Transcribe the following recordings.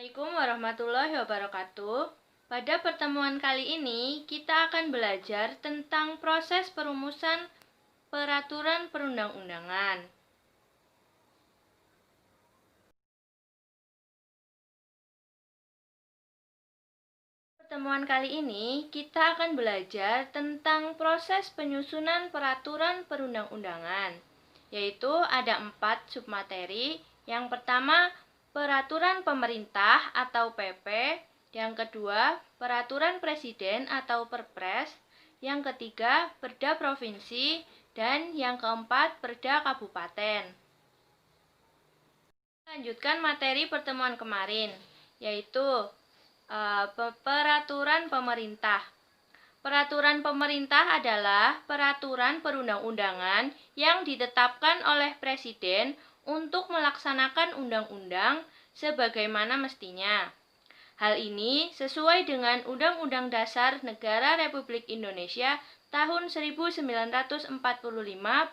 Assalamualaikum warahmatullahi wabarakatuh. Pada pertemuan kali ini, kita akan belajar tentang proses perumusan peraturan perundang-undangan. Pertemuan kali ini, kita akan belajar tentang proses penyusunan peraturan perundang-undangan, yaitu ada 4 submateri. Yang pertama, peraturan pemerintah atau PP. Yang kedua, peraturan presiden atau Perpres. Yang ketiga, perda provinsi. Dan yang keempat, perda kabupaten. Lanjutkan materi pertemuan kemarin, yaitu peraturan pemerintah. Peraturan pemerintah adalah peraturan perundang-undangan yang ditetapkan oleh Presiden untuk melaksanakan undang-undang sebagaimana mestinya. Hal ini sesuai dengan Undang-Undang Dasar Negara Republik Indonesia tahun 1945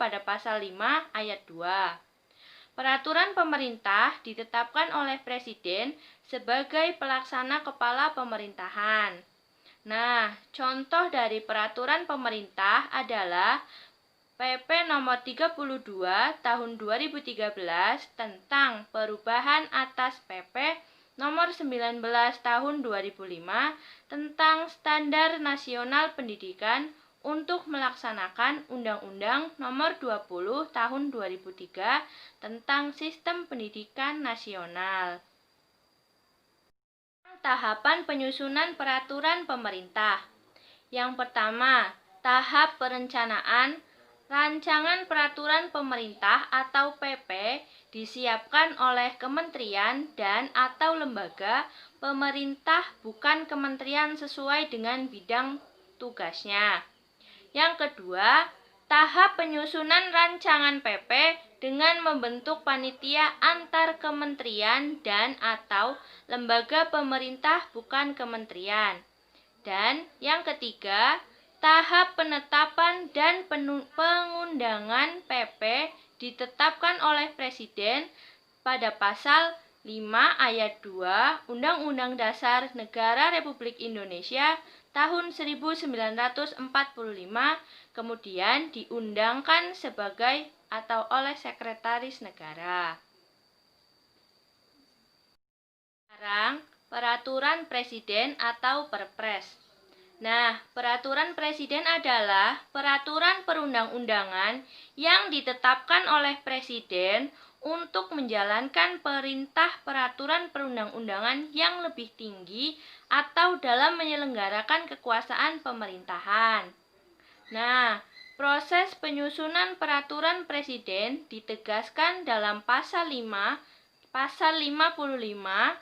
pada pasal 5 ayat 2. Peraturan pemerintah ditetapkan oleh Presiden sebagai pelaksana kepala pemerintahan. Nah, contoh dari peraturan pemerintah adalah PP nomor 32 tahun 2013 tentang perubahan atas PP nomor 19 tahun 2005 tentang Standar Nasional Pendidikan untuk melaksanakan Undang-Undang nomor 20 tahun 2003 tentang Sistem Pendidikan Nasional. Tahapan penyusunan peraturan pemerintah. Yang pertama, tahap perencanaan. Rancangan peraturan pemerintah atau PP disiapkan oleh kementerian dan atau lembaga pemerintah bukan kementerian sesuai dengan bidang tugasnya. Yang kedua, tahap penyusunan rancangan PP dengan membentuk panitia antar kementerian dan atau lembaga pemerintah bukan kementerian. Dan yang ketiga, tahap penetapan dan pengundangan PP ditetapkan oleh Presiden pada pasal 5 ayat 2 Undang-Undang Dasar Negara Republik Indonesia tahun 1945, kemudian diundangkan sebagai atau oleh Sekretaris Negara. Sekarang, peraturan Presiden atau Perpres. Nah, peraturan Presiden adalah peraturan perundang-undangan yang ditetapkan oleh Presiden untuk menjalankan perintah peraturan perundang-undangan yang lebih tinggi atau dalam menyelenggarakan kekuasaan pemerintahan. Nah, proses penyusunan peraturan Presiden ditegaskan dalam pasal 5, pasal 55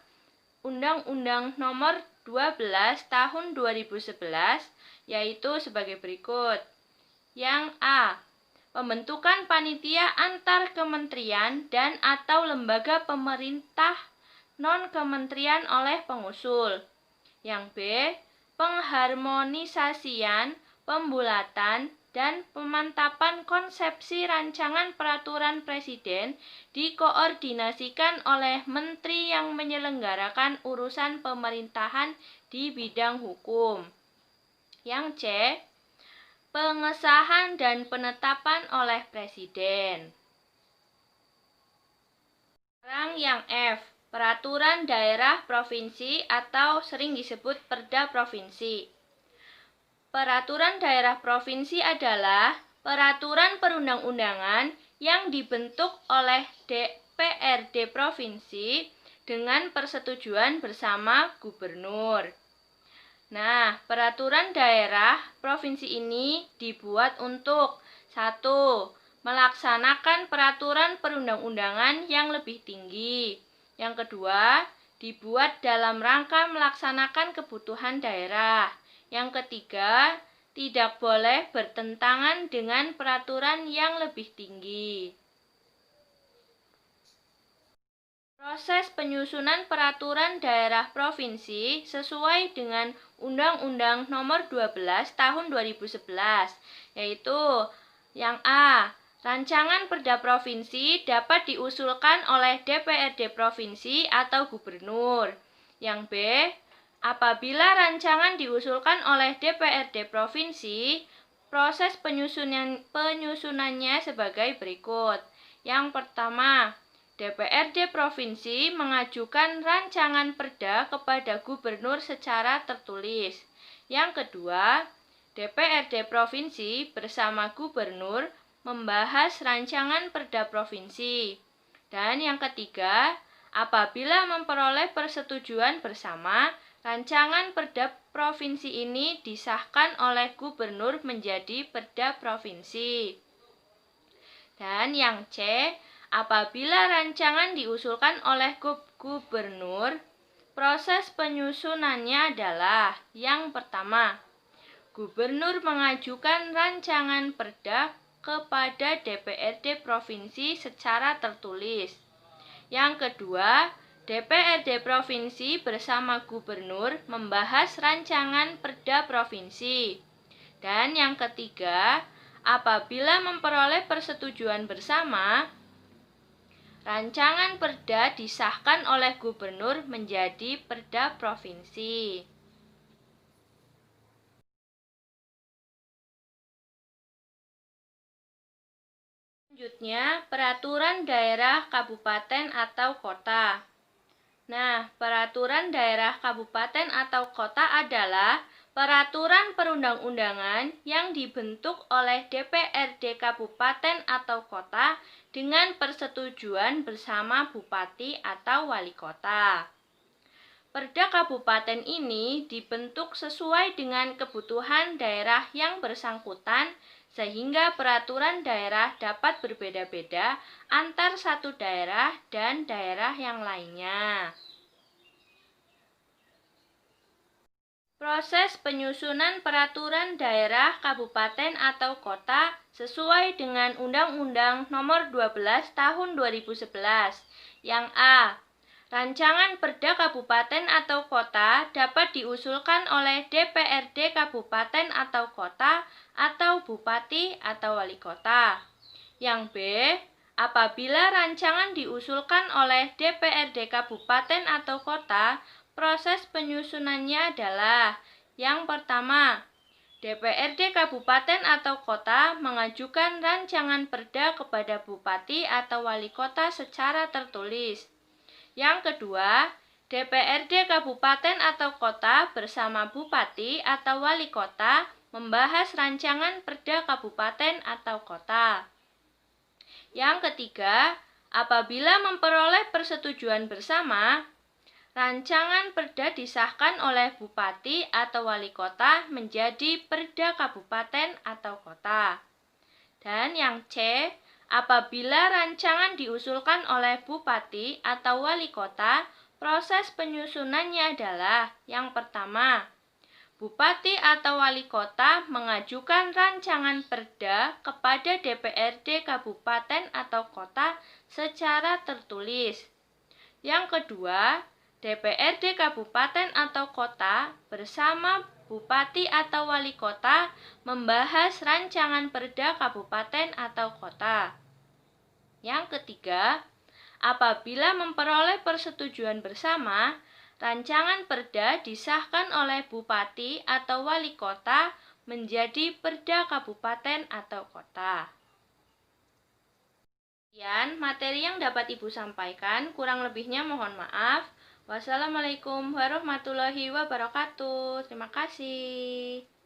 Undang-Undang Nomor 12 Tahun 2011, yaitu sebagai berikut. Yang A. Pembentukan panitia antar kementerian dan atau lembaga pemerintah non-kementerian oleh pengusul. Yang B. Pengharmonisasian, pembulatan, dan pemantapan konsepsi rancangan peraturan Presiden dikoordinasikan oleh menteri yang menyelenggarakan urusan pemerintahan di bidang hukum. Yang C. Pengesahan dan penetapan oleh Presiden. Sekarang yang F. Peraturan daerah provinsi atau sering disebut perda provinsi. Peraturan daerah provinsi adalah peraturan perundang-undangan yang dibentuk oleh DPRD provinsi dengan persetujuan bersama gubernur. Nah, peraturan daerah provinsi ini dibuat untuk 1. Melaksanakan peraturan perundang-undangan yang lebih tinggi. Yang kedua, dibuat dalam rangka melaksanakan kebutuhan daerah. Yang ketiga, tidak boleh bertentangan dengan peraturan yang lebih tinggi. Proses penyusunan peraturan daerah provinsi sesuai dengan Undang-Undang Nomor 12 Tahun 2011, yaitu yang A. Rancangan perda provinsi dapat diusulkan oleh DPRD provinsi atau gubernur. Yang B, apabila rancangan diusulkan oleh DPRD provinsi, proses penyusunannya sebagai berikut. Yang pertama, DPRD provinsi mengajukan rancangan perda kepada gubernur secara tertulis. Yang kedua, DPRD provinsi bersama gubernur membahas rancangan perda provinsi. Dan yang ketiga, apabila memperoleh persetujuan bersama, rancangan perda provinsi ini disahkan oleh gubernur menjadi perda provinsi. Dan yang C, apabila rancangan diusulkan oleh gubernur, proses penyusunannya adalah yang pertama, gubernur mengajukan rancangan perda kepada DPRD provinsi secara tertulis. Yang kedua, DPRD provinsi bersama gubernur membahas rancangan perda provinsi. Dan yang ketiga, apabila memperoleh persetujuan bersama, rancangan perda disahkan oleh gubernur menjadi perda provinsi. Selanjutnya, peraturan daerah kabupaten atau kota. Nah, peraturan daerah kabupaten atau kota adalah peraturan perundang-undangan yang dibentuk oleh DPRD kabupaten atau kota dengan persetujuan bersama bupati atau wali kota. Perda kabupaten ini dibentuk sesuai dengan kebutuhan daerah yang bersangkutan sehingga peraturan daerah dapat berbeda-beda antar satu daerah dan daerah yang lainnya. Proses penyusunan peraturan daerah kabupaten atau kota sesuai dengan Undang-Undang Nomor 12 Tahun 2011. Yang A, rancangan perda kabupaten atau kota dapat diusulkan oleh DPRD kabupaten atau kota atau bupati atau wali kota. Yang B, apabila rancangan diusulkan oleh DPRD kabupaten atau kota, proses penyusunannya adalah yang pertama, DPRD kabupaten atau kota mengajukan rancangan perda kepada bupati atau wali kota secara tertulis. Yang kedua, DPRD kabupaten atau kota bersama bupati atau wali kota membahas rancangan perda kabupaten atau kota. Yang ketiga, apabila memperoleh persetujuan bersama, rancangan perda disahkan oleh bupati atau wali kota menjadi perda kabupaten atau kota. Dan yang C, apabila rancangan diusulkan oleh bupati atau wali kota, proses penyusunannya adalah yang pertama, bupati atau wali kota mengajukan rancangan perda kepada DPRD kabupaten atau kota secara tertulis. Yang kedua, DPRD kabupaten atau kota bersama bupati atau wali kota membahas rancangan perda kabupaten atau kota. Yang ketiga, apabila memperoleh persetujuan bersama, rancangan perda disahkan oleh bupati atau wali kota menjadi perda kabupaten atau kota. Sekian materi yang dapat Ibu sampaikan, kurang lebihnya mohon maaf. Wassalamualaikum warahmatullahi wabarakatuh. Terima kasih.